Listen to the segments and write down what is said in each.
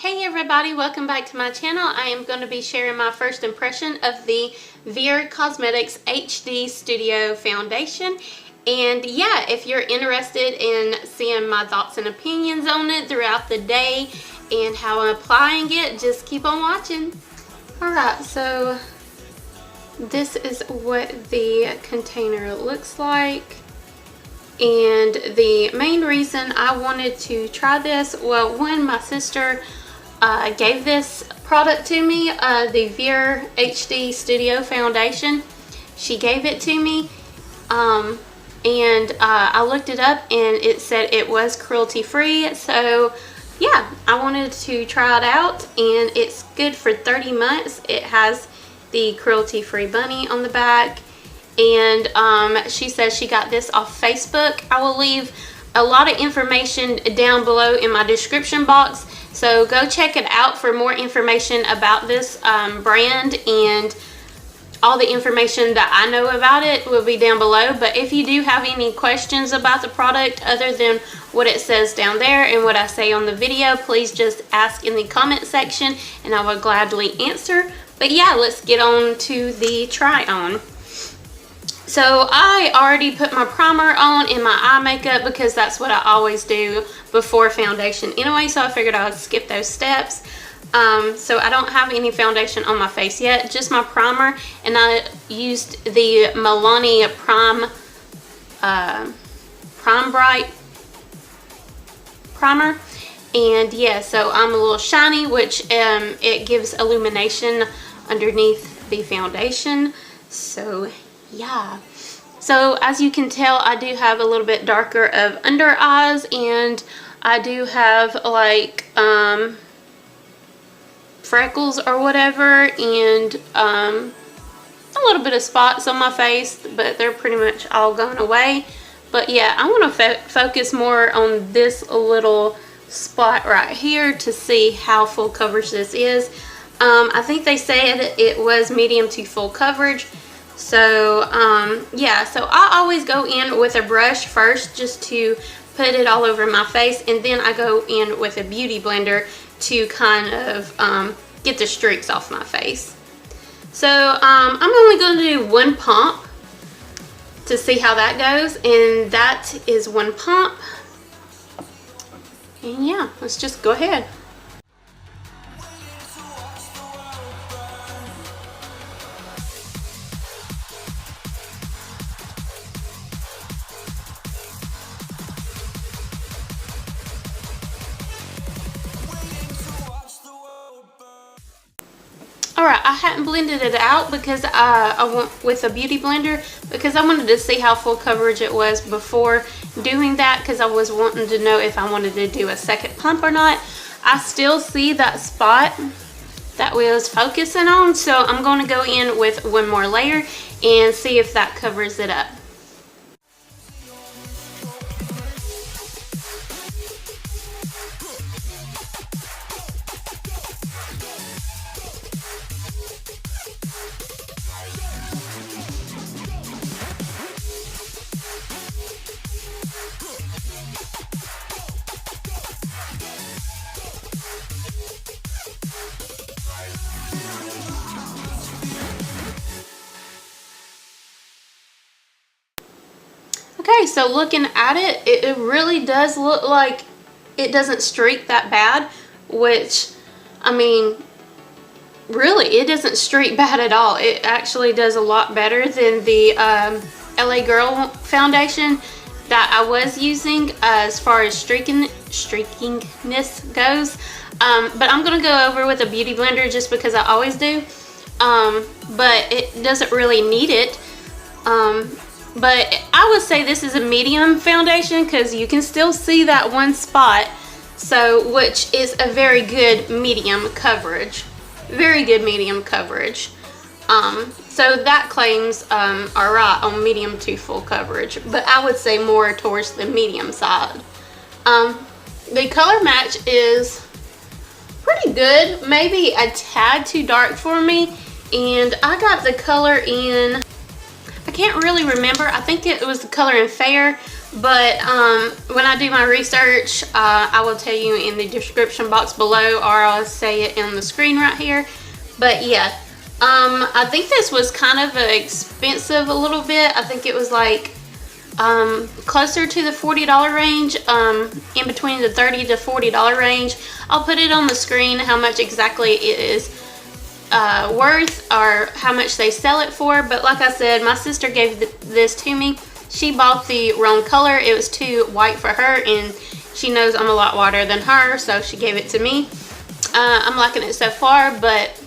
Hey everybody, welcome back to my channel. I am going to be sharing my first impression of the Veer Cosmetics HD Studio Foundation. And yeah, if you're interested in seeing my thoughts and opinions on it throughout the day and how I'm applying it, just keep on watching. Alright, so this is what the container looks like. And the main reason I wanted to try this, well, when my sister gave this product to me, the Veer HD Studio Foundation, she gave it to me, and I looked it up and it said it was cruelty free. So yeah, I wanted to try it out, and it's good for 30 months. It has the cruelty free bunny on the back, and she says she got this off Facebook. I will leave a lot of information down below in my description box, so go check it out for more information about this brand, and all the information that I know about it will be down below. But if you do have any questions about the product other than what it says down there and what I say on the video, please just ask in the comment section and I will gladly answer. But yeah, let's get on to the try on. So I already put my primer on and my eye makeup because that's what I always do before foundation anyway, so I figured I would skip those steps. So I don't have any foundation on my face yet, just my primer, and I used the Milani Prime Bright primer. And yeah, so I'm a little shiny, which it gives illumination underneath the foundation. So yeah, so as you can tell, I do have a little bit darker of under eyes, and I do have like freckles or whatever, and a little bit of spots on my face, but they're pretty much all gone away. But yeah, I want to focus more on this little spot right here to see how full coverage this is. I think they said it was medium to full coverage. So yeah, so I always go in with a brush first just to put it all over my face, and then I go in with a beauty blender to kind of get the streaks off my face. So I'm only going to do one pump to see how that goes, and that is one pump. And yeah, let's just go ahead. Alright, I hadn't blended it out because I went with a beauty blender because I wanted to see how full coverage it was before doing that, because I was wanting to know if I wanted to do a second pump or not. I still see that spot that we was focusing on, so I'm going to go in with one more layer and see if that covers it up. Okay, so looking at it, it really does look like it doesn't streak that bad, which, I mean, really, it doesn't streak bad at all. It actually does a lot better than the LA Girl foundation that I was using as far as streakiness goes. But I'm going to go over with a beauty blender just because I always do. But it doesn't really need it. But I would say this is a medium foundation because you can still see that one spot, so which is a very good medium coverage. Very good medium coverage. So that claims are right on medium to full coverage, but I would say more towards the medium side. The color match is pretty good, maybe a tad too dark for me, and I got the color in, I can't really remember, I think it was the color in Fair, But when I do my research, I will tell you in the description box below, or I'll say it on the screen right here. But yeah, I think this was kind of expensive a little bit. I think it was like closer to the $40 range, in between the $30 to $40 range. I'll put it on the screen how much exactly it is worth, or how much they sell it for. But like I said, my sister gave this to me. She bought the wrong color. It was too white for her, and she knows I'm a lot whiter than her, so she gave it to me. I'm liking it so far, but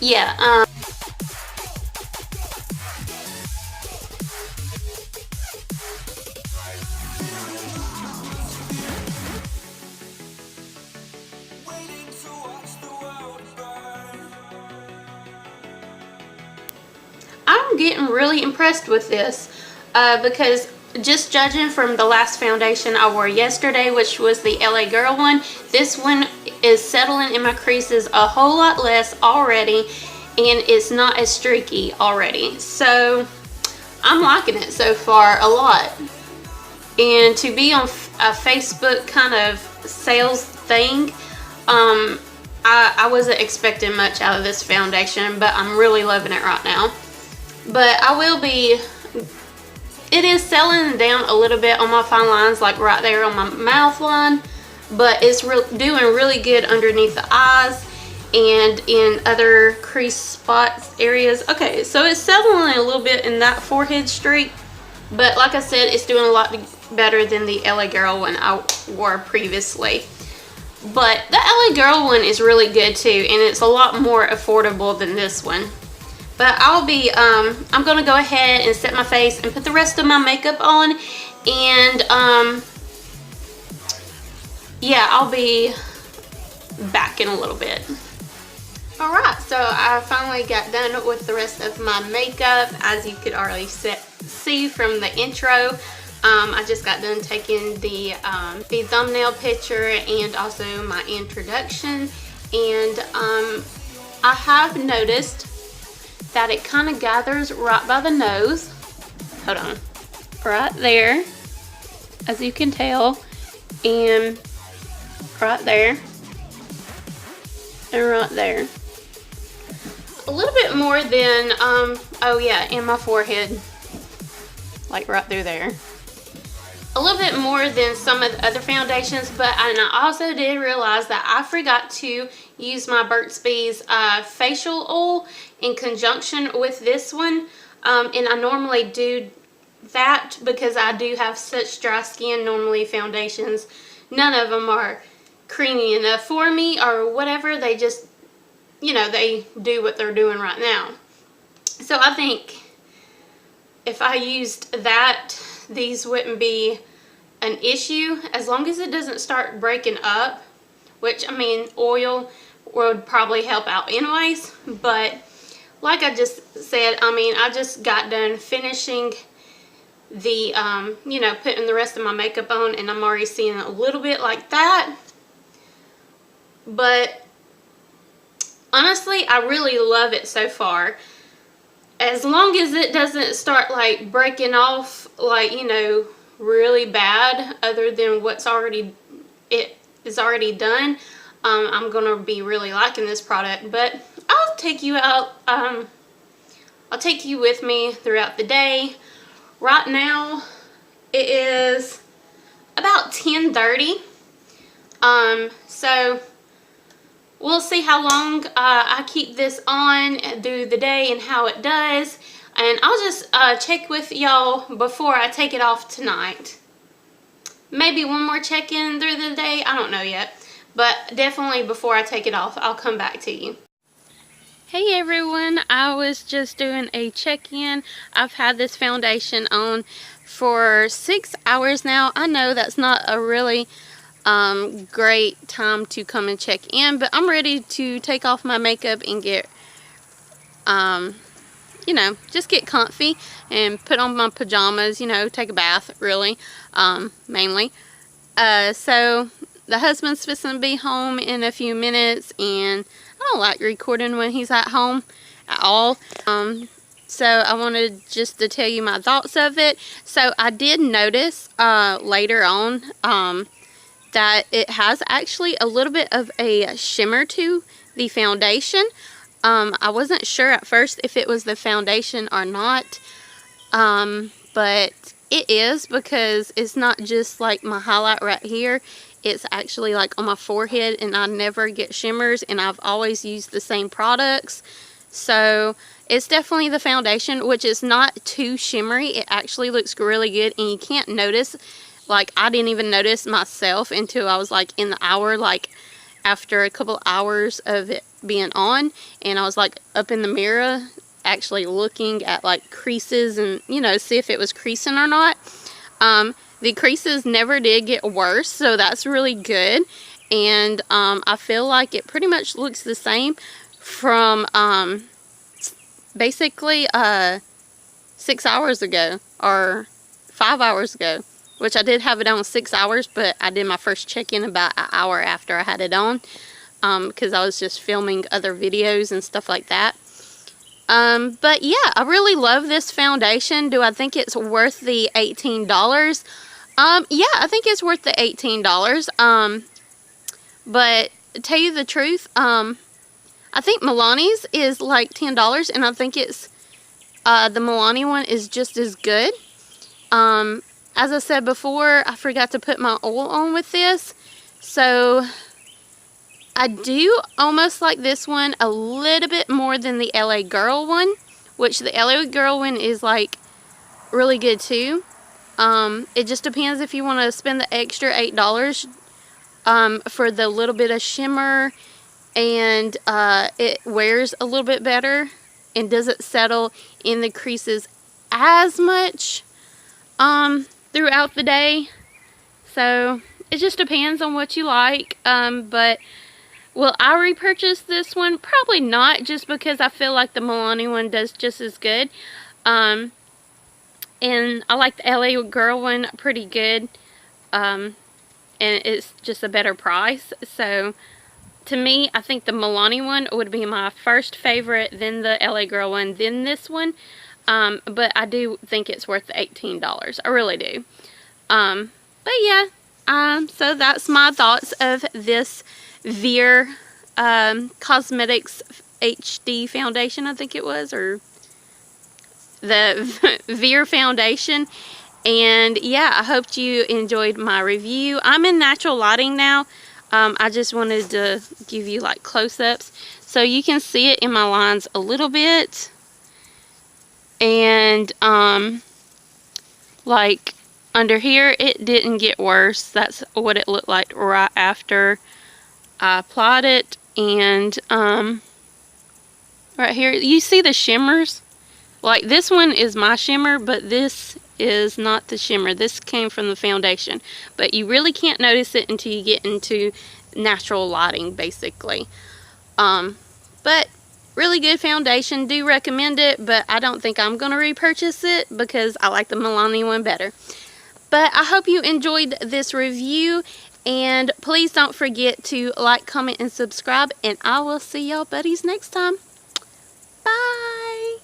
yeah. I'm getting really impressed with this because just judging from the last foundation I wore yesterday, which was the LA Girl one, this one is settling in my creases a whole lot less already, and it's not as streaky already. So I'm liking it so far a lot. And to be on a Facebook kind of sales thing, I wasn't expecting much out of this foundation, but I'm really loving it right now. But I will be, it is selling down a little bit on my fine lines, like right there on my mouth line, but it's doing really good underneath the eyes and in other crease spots areas. Okay, so it's settling a little bit in that forehead streak, but like I said, it's doing a lot better than the LA Girl one I wore previously. But the LA Girl one is really good too, and it's a lot more affordable than this one. But I'll be, I'm going to go ahead and set my face and put the rest of my makeup on. And, yeah, I'll be back in a little bit. Alright, so I finally got done with the rest of my makeup. As you could already see from the intro, I just got done taking the thumbnail picture and also my introduction. And I have noticed that it kind of gathers right by the nose. Hold on. Right there, as you can tell, and right there, and right there. A little bit more than, oh yeah, in my forehead, like right through there. A little bit more than some of the other foundations, but and I also did realize that I forgot to use my Burt's Bees facial oil in conjunction with this one, and I normally do that because I do have such dry skin. Normally foundations, none of them are creamy enough for me or whatever. They just, you know, they do what they're doing right now. So I think if I used that, these wouldn't be an issue, as long as it doesn't start breaking up, which, I mean, oil would probably help out anyways. But like I just said, I mean, I just got done finishing the, you know, putting the rest of my makeup on, and I'm already seeing a little bit like that. But honestly, I really love it so far. As long as it doesn't start like breaking off, like, you know, really bad, other than what's already, it is already done, I'm gonna be really liking this product. But I'll take you out, I'll take you with me throughout the day. Right now it is about 10:30, so we'll see how long I keep this on through the day and how it does. And I'll just check with y'all before I take it off tonight. Maybe one more check-in through the day. I don't know yet. But definitely before I take it off, I'll come back to you. Hey everyone, I was just doing a check-in. I've had this foundation on for 6 hours now. I know that's not a really great time to come and check in, but I'm ready to take off my makeup and get you know, just get comfy and put on my pajamas, you know, take a bath, really, mainly. So the husband's fixing to be home in a few minutes, and I don't like recording when he's at home at all. So I wanted just to tell you my thoughts of it. So I did notice later on that it has actually a little bit of a shimmer to the foundation. I wasn't sure at first if it was the foundation or not, but it is, because it's not just like my highlight right here. It's actually like on my forehead, and I never get shimmers, and I've always used the same products. So it's definitely the foundation, which is not too shimmery. It actually looks really good, and you can't notice, like I didn't even notice myself until I was like in the hour, like after a couple hours of it being on, and I was like up in the mirror actually looking at like creases and, you know, see if it was creasing or not. The creases never did get worse, so that's really good. And I feel like it pretty much looks the same from basically 6 hours ago or 5 hours ago, which I did have it on 6 hours, but I did my first check-in about an hour after I had it on, because I was just filming other videos and stuff like that. But yeah, I really love this foundation. Do I think it's worth the $18? Yeah, I think it's worth the $18. But to tell you the truth, I think Milani's is like $10, and I think it's the Milani one is just as good. As I said before, I forgot to put my oil on with this, so I do almost like this one a little bit more than the LA Girl one, which the LA Girl one is like really good too. It just depends if you want to spend the extra $8 for the little bit of shimmer, and it wears a little bit better and doesn't settle in the creases as much throughout the day. So it just depends on what you like. But will I repurchase this one? Probably not, just because I feel like the Milani one does just as good. And I like the LA Girl one pretty good. And it's just a better price. So to me, I think the Milani one would be my first favorite, then the LA Girl one, then this one. But I do think it's worth the $18. I really do. But yeah, so that's my thoughts of this Veer Cosmetics HD foundation, I think it was, or the Veer foundation. And yeah, I hope you enjoyed my review. I'm in natural lighting now. I just wanted to give you like close-ups so you can see it in my lines a little bit. And like under here, it didn't get worse. That's what it looked like right after I applied it. And right here, you see the shimmers? Like this one is my shimmer, but this is not the shimmer. This came from the foundation, but you really can't notice it until you get into natural lighting, basically. But really good foundation. Do recommend it, but I don't think I'm going to repurchase it because I like the Milani one better. But I hope you enjoyed this review, and please don't forget to like, comment, and subscribe, and I will see y'all buddies next time. Bye!